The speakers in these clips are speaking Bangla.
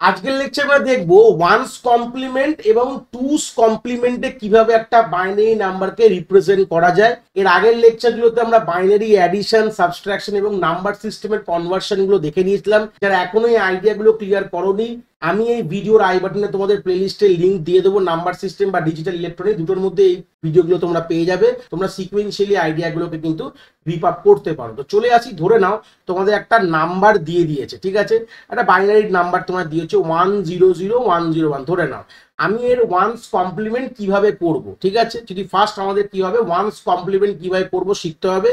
আজকের লেকচারে আমরা দেখবো ওয়ান্স কমপ্লিমেন্ট এবং টুস কমপ্লিমেন্টে কিভাবে একটা বাইনারি নাম্বারকে রিপ্রেজেন্ট করা যায়। এর আগের লেকচারগুলোতে আমরা বাইনারি অ্যাডিশন, সাবট্রাকশন এবং নাম্বার সিস্টেমের কনভার্সন গুলো দেখে নিয়েছিলাম। যারা এখনো এই আইডিয়াগুলো ক্লিয়ার করোনি, আমি এই ভিডিওর আই বাটনে তোমাদের প্লেলিস্টের লিঙ্ক দিয়ে দেবো। নাম্বার সিস্টেম বা ডিজিটাল ইলেকট্রনিক দুটোর মধ্যে এই ভিডিওগুলো তোমরা পেয়ে যাবে। তোমরা সিকুয়েন্সিয়ালি আইডিয়াগুলোকে কিন্তু রিপ আপ করতে পারো। তো চলে আসি, ধরে নাও তোমাদের একটা নাম্বার দিয়ে দিয়েছে, ঠিক আছে, একটা বাইনারি নাম্বার তোমার দিয়েছে 100101। ধরে নাও আমি এর ওয়ান্স কমপ্লিমেন্ট কিভাবে করব, ঠিক আছে। যদি ফার্স্ট আমাদের কি হবে, ওয়ান্স কমপ্লিমেন্ট কিভাবে করব শিখতে হবে।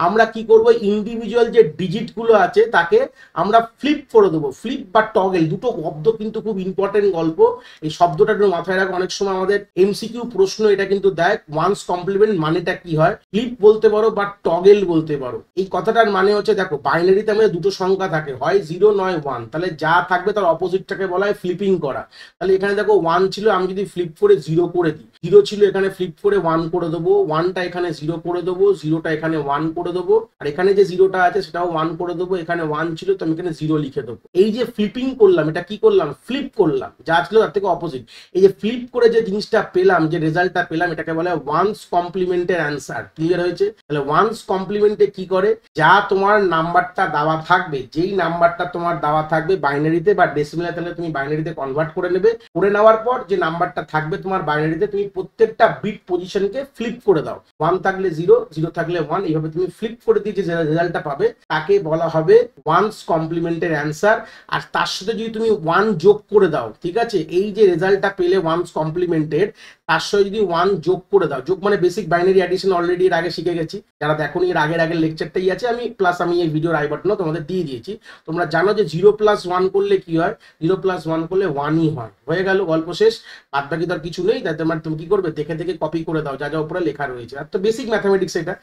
আমরা কি করব, ইন্ডিভিজুয়াল যে ডিজিটগুলো আছে তাকে আমরা ফ্লিপ করে দেবো। ফ্লিপ বা টগেল দুটো শব্দ কিন্তু খুব ইম্পর্টেন্ট গল্প, এই শব্দটা একটু মাথায় রাখো। অনেক সময় আমাদের এমসিকিউ প্রশ্ন এটা কিন্তু দেয়, ওয়ান্স কমপ্লিমেন্ট মানেটা কি হয়। ফ্লিপ বলতে পারো বা টগেল বলতে পারো। এই কথাটার মানে হচ্ছে, দেখো বাইনারিতে আমাদের দুটো সংখ্যা থাকে, হয় 0 নয় 1, তাহলে যা থাকবে তার অপোজিটটাকে বলা হয় ফ্লিপিং করা। তাহলে এখানে দেখো 1 ছিল, আমি যদি ফ্লিপ করে 0 করে দিই, 0 ছিল এখানে ফ্লিপ করে 1 করে দেবো, 1টা এখানে 0 করে দেবো, 0টা এখানে 1 করে দেবো, আর এখানে যে 0টা আছে সেটাও 1 করে দেবো। এখানে 1 ছিল তো আমি এখানে 0 লিখে দেবো। এই যে ফ্লিপিং করলাম, এটা কি করলাম, ফ্লিপ করলাম, যা ছিল তার থেকে অপোজিট। এই যে ফ্লিপ করে যে জিনিসটা পেলাম, যে রেজাল্টটা পেলাম, এটাকে বলে ওয়ান্স কমপ্লিমেন্টের অ্যান্সার। ক্লিয়ার হয়েছে? তাহলে ওয়ান্স কমপ্লিমেন্টে কি করে, যা তোমার নাম্বারটা দেওয়া থাকবে, যেই নাম্বারটা তোমার দেওয়া থাকবে বাইনারিতে বা ডেসিমেলে, তাহলে তুমি বাইনারিতে কনভার্ট করে নেবে। করে নেওয়ার পর যে নাম্বারটা থাকবে তোমার বাইনারিতে, তুমি প্রত্যেকটা বিট পজিশনকে ফ্লিপ করে দাও। 1 থাকলে 0, 0 থাকলে 1, এইভাবে তুমি ফ্লিপ করে দিয়ে যে রেজাল্টটা পাবে তাকে বলা হবে ওয়ান্স কমপ্লিমেন্টের অ্যান্সার। আর তার সাথে যদি তুমি 1 যোগ করে দাও, ঠিক আছে, এই যে রেজাল্টটা পেলে ওয়ান্স কমপ্লিমেন্টের, তার সাথে যদি 1 যোগ করে দাও, যোগ মানে বেসিক বাইনারি অ্যাডিশন অলরেডি এর আগে শিখে গেছি। যারা দেখোনি, এর আগের লেকচারটাই আছে, আমি প্লাস আমি এই ভিডিওর আই বাটনও তোমাদের দিয়ে দিয়েছি। তোমরা জানো যে 0 + 1 করলে কি হয়, 0 + 1 করলে 1ই হয়। হয়ে গেল, গল্প শেষ। বাদ বাকি তো আর কিছু নেই। তাই তোমার তুমি কি করবে, দেখে দেখে কপি করে দাও যা যা উপরে লেখা রয়েছে। আর তো বেসিক ম্যাথামেটিক্স এটা।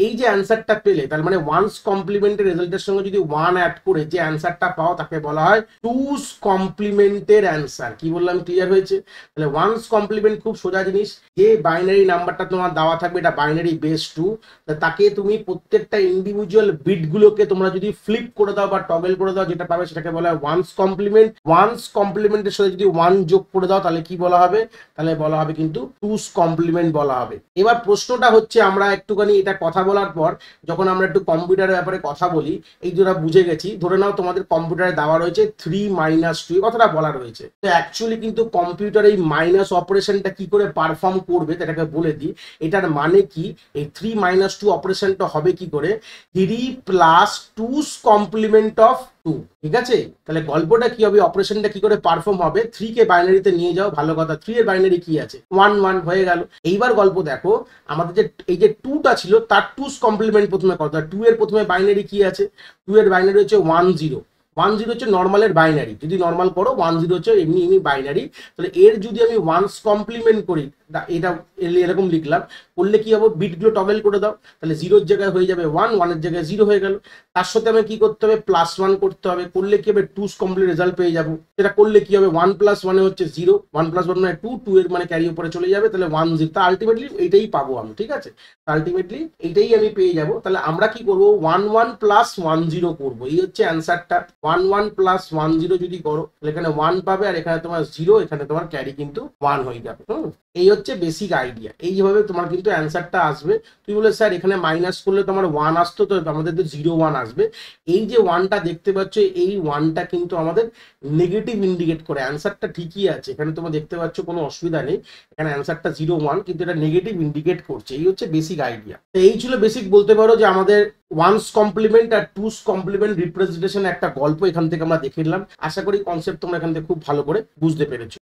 এই যে অ্যান্সারটা পেলে, তার মানে ওয়ান্স কমপ্লিমেন্টের রেজাল্টের সঙ্গে যদি 1 অ্যাড করে যে অ্যান্সারটা পাও তাকে বলা হয় টুস কমপ্লিমেন্টের অ্যান্সার। কি বললাম, ক্লিয়ার হয়েছে? তাহলে ওয়ান্স কমপ্লিমেন্ট খুব সোজা জিনিস। যে বাইনারি নাম্বারটা তোমার দেওয়া থাকবে, এটা বাইনারি বেস 2, তাকে তুমি প্রত্যেকটা ইন্ডিভিজুয়াল বিটগুলোকে তোমরা যদি ফ্লিপ করে দাও বা টগল করে দাও, যেটা পাবে সেটাকে বলা হয় ওয়ান্স কমপ্লিমেন্ট। ওয়ান্স কমপ্লিমেন্টের সাথে যদি 1 যোগ করে দাও তাহলে কি বলা হবে, তাহলে বলা হবে কিন্তু টুস কমপ্লিমেন্ট বলা হবে। এবার প্রশ্নটা হচ্ছে, আমরা একটুখানি এটা কথা বলার পর যখন আমরা একটু কম্পিউটারের ব্যাপারে কথা বলি, এই যেটা বুঝে গেছি, ধরে নাও তোমাদের কম্পিউটারে দেওয়া রয়েছে 3 - 2, এই কথাটা বলা রয়েছে। তো অ্যাকচুয়ালি কিন্তু কম্পিউটার এই মাইনাস অপারেশনটা কি করে পারফর্ম করবে সেটাকে বলে দিই। এটার মানে কি, এই 3 - 2 অপারেশনটা হবে কি করে, 3 + 2's কমপ্লিমেন্ট অফ 2, ঠিক আছে। তাহলে গল্পটা কি হবে, অপারেশনটা কি করে পারফর্ম হবে, 3 কে বাইনারিতে নিয়ে যাও, ভালো কথা। 3 এর বাইনারি কি আছে, 1 1, হয়ে গেল। এইবার গল্প দেখো, আমাদের যে এই যে 2টা ছিল তার 2's কমপ্লিমেন্ট প্রথমে কত, 2 এর প্রথমে বাইনারি কি আছে, 2 এর বাইনারি হচ্ছে 1 0। 1 0 হচ্ছে নর্মালের বাইনারি, যদি নর্মাল করো 1 0 হচ্ছে এমনি বাইনারি। তাহলে এর যদি আমি ওয়ান্স কমপ্লিমেন্ট করি, এটা এরকম লিখলাম, করলে কি হবে, বিটগুলো টগল করে দাও, তাহলে 0-র জায়গায় হয়ে যাবে 1, 1-এর জায়গায় 0 হয়ে গেল। তার সাথে আমি কি করতে হবে, +1 করতে হবে, করলে কি হবে, 2's কমপ্লিট রেজাল্ট পেয়ে যাবো। সেটা করলে কি হবে, 1 + 1 হচ্ছে 0, 1 + 1 মানে 2, 2 এর মানে ক্যারি উপরে চলে যাবে, তাহলে 1 0। তা আলটিমেটলি এইটাই পাবো আমি, ঠিক আছে, আলটিমেটলি এইটাই আমি পেয়ে যাবো। তাহলে আমরা কি করবো, 1 1 + 1 0 করবো। এই হচ্ছে অ্যান্সারটা। 1 1 + 1 0 যদি করো, তাহলে এখানে 1 পাবে, আর এখানে তোমার 0, এখানে তোমার ক্যারি কিন্তু 1 হয়ে যাবে। এই হচ্ছে বেসিক আইডিয়া। এইভাবে তোমার কিন্তু অ্যান্সারটা আসবে। তুই বলে স্যার এখানে মাইনাস করলে তোমার 1 আসতো, তো আমাদের তো 0 1 আসবে। এই যে 1টা দেখতে পাচ্ছ, এই 1টা কিন্তু আমাদের নেগেটিভ ইন্ডিকেট করে। অ্যান্সারটা ঠিকই আছে, এখানে তোমরা দেখতে পাচ্ছ কোনো অসুবিধা নেই, এখানে অ্যান্সারটা 0 1, কিন্তু এটা নেগেটিভ ইন্ডিকেট করছে। এই হচ্ছে বেসিক আইডিয়া। তো এই ছিল বেসিক, বলতে পারো যে আমাদের ওয়ান্স কমপ্লিমেন্ট আর টুস কমপ্লিমেন্ট রিপ্রেজেন্টেশন একটা গল্প এখান থেকে আমরা দেখে নিলাম। আশা করি কনসেপ্ট তোমরা এখান থেকে খুব ভালো করে বুঝতে পেরেছো।